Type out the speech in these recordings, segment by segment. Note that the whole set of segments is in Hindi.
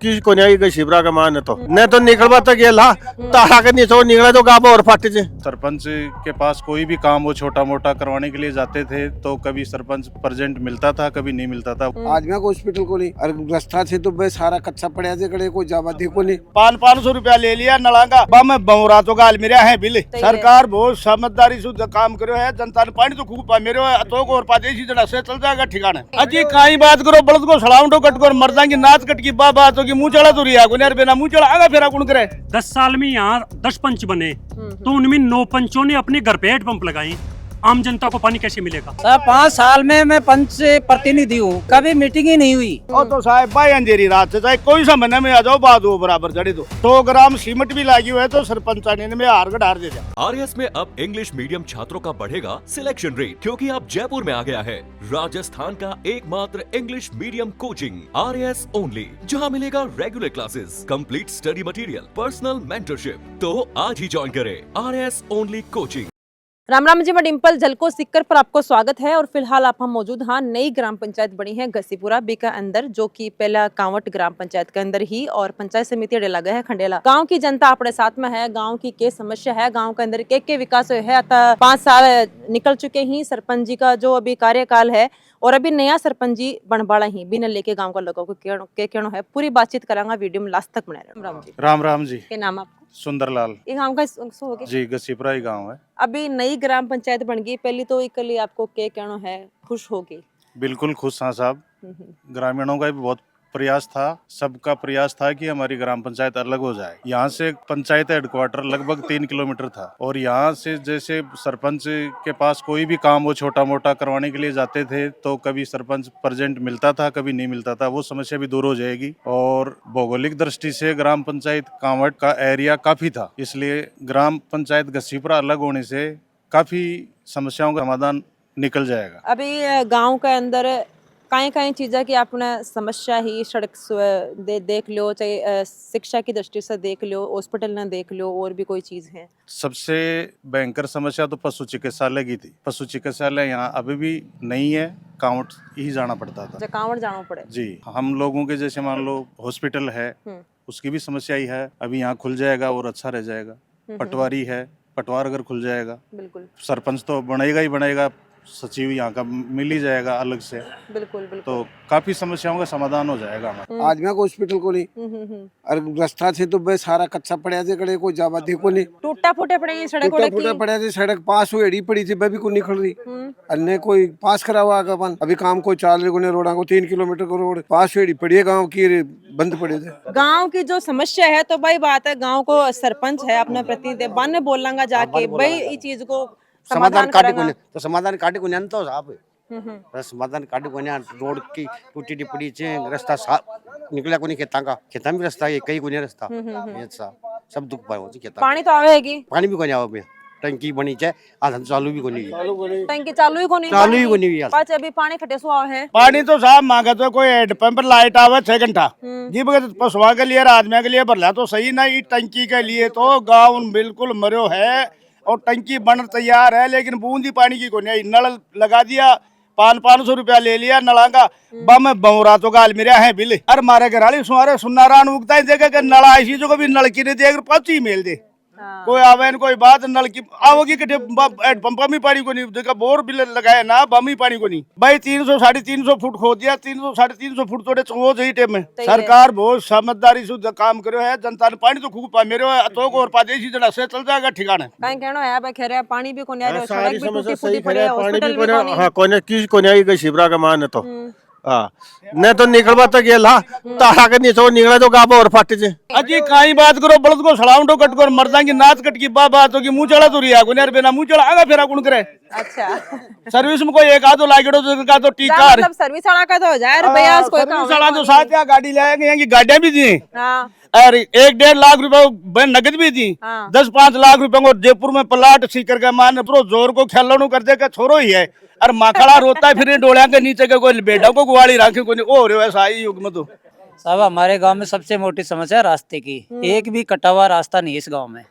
किसी को नहीं गई शिवरा का मान तो नहीं तो निकलवा तो गेला तारा के नीचे निकला तो गाबा और फट जे। सरपंच के पास कोई भी काम हो छोटा मोटा करवाने के लिए जाते थे तो कभी सरपंच प्रेजेंट मिलता था, कभी नहीं मिलता था। आज मैं हॉस्पिटल को नहीं और रास्ता से तो बे सारा कच्चा पड़ा जे कड़े कोई जावा देखो नहीं। 500 रुपया ले लिया नलांगा बम बहुरा तो गाल मेरा है बिल। सरकार बहुत समझदारी से काम करो है, जनता ने पानी तो खूब पा मेरे तो और पादेशी जना से चल जाएगा ठिकाने। अजी काई बात करो बलद को सड़ाउंडो कट कर मर जाएंगे नाच कट की बात होगी मुंह चढ़ा तो रिया गुनेर बिना मुंह चढ़ा आगा फेरा कौन करे। 10 साल में यहाँ 10 पंच बने तो उनमें 9 पंचों ने अपने घर पे हेडपंप लगाए। आम जनता को पानी कैसे मिलेगा? सर 5 साल में मैं पंच से प्रतिनिधि हूँ, कभी मीटिंग ही नहीं हुई। और तो साहब भाई अंधेरी रात से चाहे कोई सा महीने में आ जाओ बात हो बराबर जड़ी तो 100 ग्राम सीमेंट भी लगी हुई है तो सरपंच ने में हार गढ़ार दे दिया। आरएस में अब इंग्लिश मीडियम छात्रों का बढ़ेगा सिलेक्शन रेट, क्योंकि अब जयपुर में आ गया है राजस्थान का एकमात्र English medium coaching RS only, जहां मिलेगा regular classes, complete study material, personal mentorship. तो आज ही ज्वाइन करें आरएस ओनली कोचिंग। राम राम जी, मैं डिम्पल जलको सिक्कर पर आपको स्वागत है। और फिलहाल आप हम मौजूद हाँ नई ग्राम पंचायत बनी है घसीपुरा बी का अंदर, जो कि पहला कांवट ग्राम पंचायत के अंदर ही और पंचायत समिति डेला गया है खंडेला। गांव की जनता अपने साथ में है, गांव की क्या समस्या है, गांव के अंदर के विकास है। अतः 5 साल निकल चुके ही सरपंच जी का जो अभी कार्यकाल है और अभी नया सरपंच जी बनबाड़ा ही बिना लेके गाँव का लोगों को कहना है। पूरी बातचीत करांगा, वीडियो में लास्ट तक बना रहे। राम जी। राम राम जी। क्या नाम आपका? सुंदरलाल। ये गाँव का हो गया जी, गसीपुरा ही गाँव है। अभी नई ग्राम पंचायत बन गई, पहली तो एक लिए आपको क्या कहना है? खुश होगी? बिल्कुल खुश हाँ साहब। ग्रामीणों का भी बहुत प्रयास था, सबका प्रयास था कि हमारी ग्राम पंचायत अलग हो जाए। यहाँ से पंचायत हेडक्वार्टर लगभग 3 किलोमीटर था और यहाँ से जैसे सरपंच के पास कोई भी काम हो छोटा मोटा करवाने के लिए जाते थे तो कभी सरपंच प्रेजेंट मिलता था, कभी नहीं मिलता था। वो समस्या भी दूर हो जाएगी। और भौगोलिक दृष्टि से ग्राम पंचायत कांवट का एरिया काफी था, इसलिए ग्राम पंचायत घसीपुरा अलग होने से काफी समस्याओं का समाधान निकल जाएगा। अभी गांव के अंदर कई चीज़ें की आपने समस्या ही सड़क देख लो, चाहे शिक्षा की दृष्टि से देख लो, हॉस्पिटल न देख लो, और भी कोई चीज़ है? सबसे भयंकर समस्या तो पशु चिकित्सालय की थी। पशु चिकित्सालय यहाँ अभी भी नहीं है, कांवट ही जाना पड़ता था। कांवट जाना पड़े जी। हम लोगों के जैसे मान लो हॉस्पिटल है, उसकी भी समस्या ही है। अभी यहाँ खुल जाएगा और अच्छा रह जाएगा। पटवारी है, पटवार अगर खुल जाएगा, बिल्कुल सरपंच तो बनेगा ही बनेगा, सचिव यहाँ का मिल ही जाएगा अलग से। बिल्कुल बिल्कुल। तो काफी समस्याओं का समाधान हो जाएगा हमारा। आज मैं हॉस्पिटल को नहीं और रास्ता से तो बे सारा कच्चा पड़ा जे कड़े कोई जावा देखो नहीं। टूटा फूटे पड़े सड़क, पड़ा जे सड़क पास हुई पड़ी थी, भी को निकल रही। अन्य कोई पास करा हुआ अपन अभी काम कोई चाल रहे रोड़ा को 3 किलोमीटर को रोड पास हुई पड़ी है, गाँव की बंद पड़े थे। गाँव की जो समस्या है तो भाई बात है, गाँव को सरपंच है अपना प्रतिनिधि बन बोलांगा जाके भाई ये चीज को समाधान काटे को तो समाधान काटे को तो साहब समाधान काटे को रोड की टूटी पड़ी छे, रास्ता निकला को नहीं, खेता में रास्ता है, कई को नहीं रास्ता सब दुख पाए खेता। पानी तो आवेगी? पानी भी को नहीं आवे, टंकी बनी छे आधा चालू भी को नहीं, टंकी चालू ही को नहीं पाछ अभी पानी खटे सो है। पानी तो साहब मांगा तो कोई हेडपंप लाइट आवे 6 घंटा जी बगैर पशुआ के लिए आदमी के लिए भरला तो सही नहीं, टंकी के लिए तो गाँव बिल्कुल मरो है और टंकी बन तैयार है, लेकिन बूंदी पानी की को नहीं। नल लगा दिया, 500 रुपया ले लिया नलांगा बम बहुरा तो गाल मेरा है बिल। अरे मारे घराली सुनारे सुनारान उगता है देखे कि नला ऐसी जो कभी नल की नहीं देख 5 ही मेल दे। कोई आवे कोई बात नल की आओगी कि पंपा में पानी को नहीं देखा, बोर बिल लगाया ना बम ही पानी को नहीं। भाई 300 350 फुट खो दिया, 300 350 फुट तो चो सही टाइम में। सरकार बहुत समझदारी से काम करो है, जनता ने पानी तो खूब पा मेरे तो और पादेशी जना से चल जाएगा ठिकाने। कहीं कहना है भाई खैर पानी भी को नहीं आ रहा, सड़क भी टूटी फूटी पड़ी है, हॉस्पिटल भी को नहीं। हां कोने किसी को नहीं गई शिवरा का मान तो हाँ नहीं तो निकलवा तो गेला तारा के नीचे निकला तो गाबा और फट जे। अजी काई बात करो बलद को सड़ाउंडो कट कर मर जाएंगे नाच कट की बात होगी मुंह चढ़ा तो रिया गुनेर बिना मुंह चढ़ा आगा फेरा कौन करे। अच्छा सर्विस में कोई एक आधो लागेड़ो तो का तो टीका मतलब सर्विस वाला का तो हो जाए रुपया कोई काम सर्विस वाला जो साथ या गाड़ी लाएंगे यहाँ की गाड़ियां भी दी। हां और 1-1.5 लाख रुपए नगद भी दी। 10-5 लाख रुपए को जयपुर में प्लाट सीकर का मान प्रो जोर को खेलनो कर दे का छोरो ही है। और माखड़ा रोता फिर डोलिया के नीचे के कोई बेटा को गुवाली राखे को नहीं हो वैसा ही युग में तो साहब हमारे गांव में सबसे मोटी समस्या रास्ते की, एक भी कटा हुआ रास्ता नहीं है इस गांव में।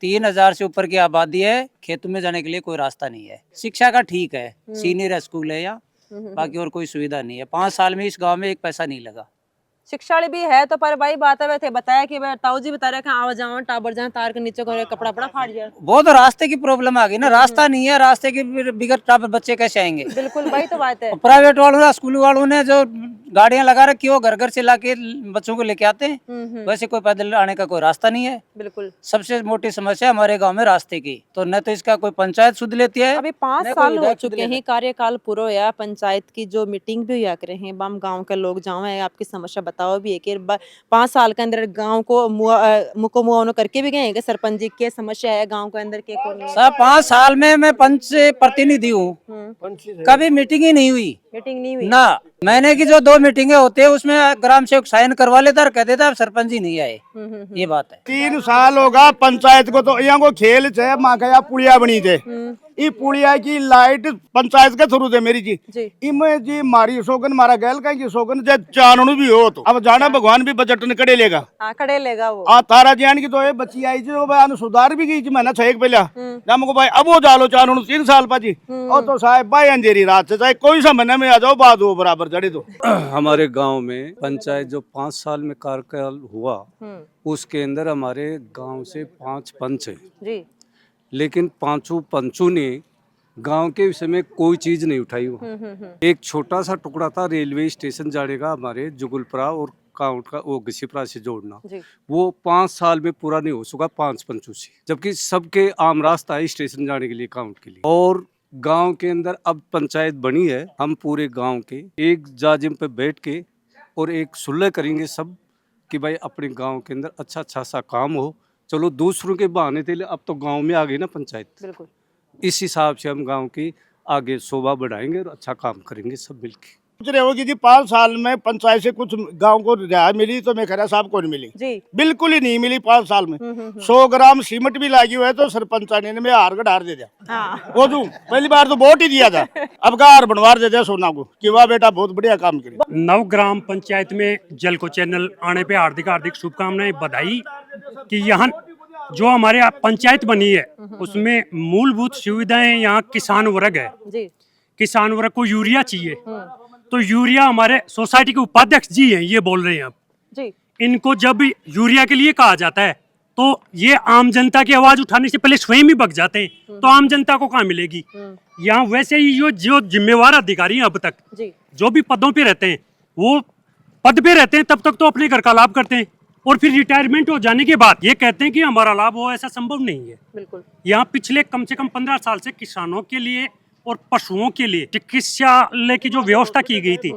3000 से ऊपर की आबादी है, खेतों में जाने के लिए कोई रास्ता नहीं है। शिक्षा का ठीक है, सीनियर स्कूल है यहाँ, बाकी और कोई सुविधा नहीं है। 5 साल में इस गांव में एक पैसा नहीं लगा। शिक्षा वाली भी है तो पर वही बात है, वैसे बताया कि ताऊ जी बता रहे हैं कि आवा जाओ टाबर जाओ तार के नीचे को कपड़ा बड़ा फाड़ जाए। वो तो रास्ते की प्रॉब्लम आ गई ना, रास्ता नहीं है, रास्ते के बिगड़ टाबर बच्चे कैसे आएंगे। बिल्कुल वही तो बात है। प्राइवेट वालों ने, स्कूल वालों ने जो गाड़ियां लगा रखी हो, घर घर से लाके बच्चों को लेके आते हैं, वैसे कोई पैदल आने का कोई रास्ता नहीं है। बिल्कुल सबसे मोटी समस्या हमारे गांव में रास्ते की, तो न तो इसका कोई पंचायत सुध लेती है। अभी 5 नहीं, साल कोई हो खुद चुके लेगा। हैं, कार्यकाल पूरा हुआ, पंचायत की जो मीटिंग भी हुआ करे हैं, बम गांव के लोग जाओ है आपकी समस्या बताओ भी है कि 5 साल के अंदर गांव को मुको मुआवनो करके भी गए हैं कि सरपंच जी की समस्या है गांव के अंदर के कौन सब 5 साल में मैं पंच से प्रतिनिधि हूँ, कभी मीटिंग ही नहीं हुई मीटिंग नहीं हुई ना। मैंने की जो 2 मीटिंगें होते हैं उसमें ग्राम सेवक साइन करवा लेता और कहते थे अब सरपंच ही नहीं आए। ये बात है। 3 साल होगा पंचायत को, तो यहाँ को खेल छे माँ का पुलिया बनी थे, ई पुलिया की लाइट पंचायत के थ्रू थे मेरी जी। इमें जी मारी सोगन मारा गैल का की सोगन जे चानू भी हो, तो अब जाना भगवान भी बजट ने कड़े लेगा। हाँ खड़े लेगा वो। तारा जान की तो ये बच्ची आई जी, भाई सुधार भी गई जी, महीना 6 पहले हमको भाई अब वो जालो चानू 3 साल पाजी और तो साहब भाई अंधेरी रात से चाहे कोई सा महीने में आ जाओ बाद वो बराबर चढ़े। तो हमारे गांव में पंचायत जो 5 साल में कार्यकाल हुआ उसके अंदर हमारे गांव से 5 पंच हैं जी, लेकिन 5 पंचों ने गांव के विषय में कोई चीज नहीं उठाई हुआ। एक छोटा सा टुकड़ा था रेलवे स्टेशन जाने का हमारे जुगलपुरा और काउंट का वो घसीपुरा से जोड़ना, वो 5 साल में पूरा नहीं हो सका 5 पंचों से, जबकि सबके आम रास्ता है स्टेशन जाने के लिए काउंट के लिए। और गांव के अंदर अब पंचायत बनी है, हम पूरे गांव के एक जाजिम पे बैठ के और एक सुलह करेंगे सब कि भाई अपने गांव के अंदर अच्छा सा काम हो। चलो दूसरों के बहाने थे, अब तो गांव में आ गई ना पंचायत, बिल्कुल इस हिसाब से हम गांव की आगे शोभा बढ़ाएंगे और अच्छा काम करेंगे सब मिलके। सोच रहे हो कि जी 5 साल में पंचायत से कुछ गांव को रियायत मिली, तो मैं खरा साहब को नहीं मिली जी, बिल्कुल ही नहीं मिली 5 साल में। 100 ग्राम सीमेंट भी लगी हुआ है तो सरपंच ने में हार का ढार दे दिया। हाँ। वो तू पहली बार तो वोट ही दिया था, अब का हार बनवार दे दिया सोना को कि वाह बेटा बहुत बढ़िया काम करे। 9 ग्राम पंचायत में जल को चैनल आने पे हार्दिक हार्दिक शुभकामनाएं, बधाई कि यहाँ जो हमारे पंचायत बनी है उसमें मूलभूत सुविधाएं यहाँ किसान वर्ग है जी, किसान वर्ग को यूरिया चाहिए, तो यूरिया हमारे सोसाइटी के उपाध्यक्ष जी हैं ये बोल रहे हैं अब जी, इनको जब यूरिया के लिए कहा जाता है तो ये आम जनता की आवाज उठाने से पहले स्वयं ही भग जाते हैं, तो आम जनता को कहाँ मिलेगी। यहाँ वैसे ही जो जिम्मेवार अधिकारी हैं अब तक जी, जो भी पदों पे रहते हैं वो पद पे रहते हैं तब तक तो अपने घर का लाभ करते हैं, और फिर रिटायरमेंट हो जाने के बाद ये कहते हैं कि हमारा लाभ हो, ऐसा संभव नहीं है। बिल्कुल यहाँ पिछले कम से कम 15 साल से किसानों के लिए और पशुओं के लिए चिकित्सालय की जो व्यवस्था की गई थी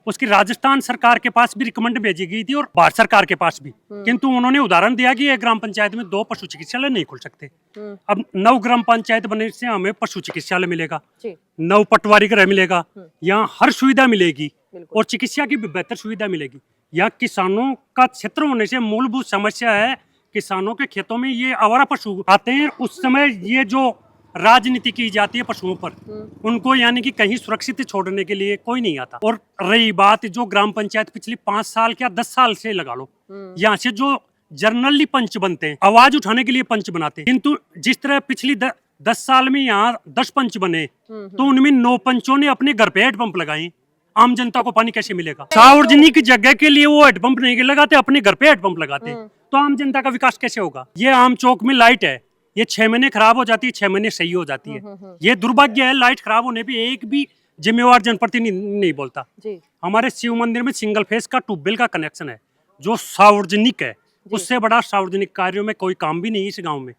उसकी राजस्थान सरकार के पास भी रिकमेंड भेजी गई थी और भारत सरकार के पास भी, किंतु उन्होंने उदाहरण दिया कि एक ग्राम पंचायत में 2 पशु चिकित्सालय नहीं खुल सकते। अब 9 ग्राम पंचायत बनने से हमें पशु चिकित्सालय मिलेगा, 9 पटवारी गृह मिलेगा, यहाँ हर सुविधा मिलेगी और चिकित्सा की भी बेहतर सुविधा मिलेगी। यहाँ किसानों का क्षेत्र होने से मूलभूत समस्या है, किसानों के खेतों में ये आवारा पशु आते हैं, उस समय ये जो राजनीति की जाती है पशुओं पर, उनको यानी कि कहीं सुरक्षित छोड़ने के लिए कोई नहीं आता। और रही बात जो ग्राम पंचायत पिछले 5 साल क्या 10 साल से लगा लो, यहाँ से जो जर्नली पंच बनते हैं, आवाज उठाने के लिए पंच बनाते हैं, किंतु जिस तरह पिछली 10 साल में यहाँ 10 पंच बने तो उनमें 9 पंचों ने अपने घर पे हैंडपंप लगाए, आम जनता को पानी कैसे मिलेगा। सार्वजनिक जगह के लिए वो हैंडपंप नहीं लगाते, अपने घर पे हैंडपंप लगाते, तो आम जनता का विकास कैसे होगा। ये आम चौक में लाइट है, ये 6 महीने खराब हो जाती है, 6 महीने सही हो जाती है। ये दुर्भाग्य है, लाइट खराब होने पे एक भी जिम्मेवार जनप्रतिनिधि नहीं बोलता। हमारे शिव मंदिर में सिंगल फेस का ट्यूबवेल का कनेक्शन है जो सार्वजनिक है, उससे बड़ा सार्वजनिक कार्यों में कोई काम भी नहीं इस गाँव में।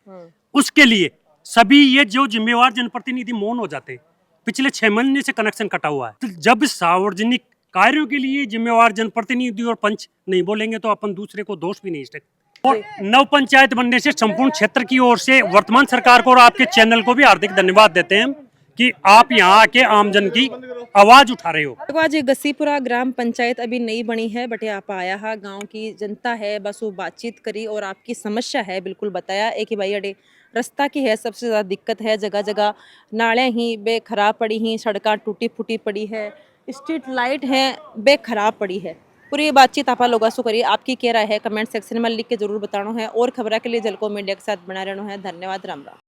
उसके लिए सभी ये जो जिम्मेवार जनप्रतिनिधि मौन हो जाते, पिछले 6 महीने से कनेक्शन कटा हुआ है। तो जब सार्वजनिक कार्यों के लिए जिम्मेवार जनप्रतिनिधि और पंच नहीं बोलेंगे तो अपन दूसरे को दोष भी नहीं सकते। और 9 पंचायत बनने से संपूर्ण क्षेत्र की ओर से वर्तमान सरकार को और आपके चैनल को भी हार्दिक धन्यवाद देते हैं कि आप यहाँ आके आमजन की आवाज उठा रहे हो। आज घसीपुरा ग्राम पंचायत अभी नई बनी है, बटे आप आया है, गांव की जनता है, बस वो बातचीत करी और आपकी समस्या है बिल्कुल बताया। एक ही भाई अडे रास्ता की है सबसे ज़्यादा दिक्कत है, जगह जगह नालें ही बे खराब पड़ी हैं, सड़कें टूटी फूटी पड़ी है, स्ट्रीट लाइट है बे खराब पड़ी है। पूरी बातचीत आप लोगों से करिए, आपकी क्या राय है कमेंट सेक्शन में लिख के जरूर बताना है। और खबर के लिए जलको मीडिया के साथ बना रहना है। धन्यवाद, राम राम।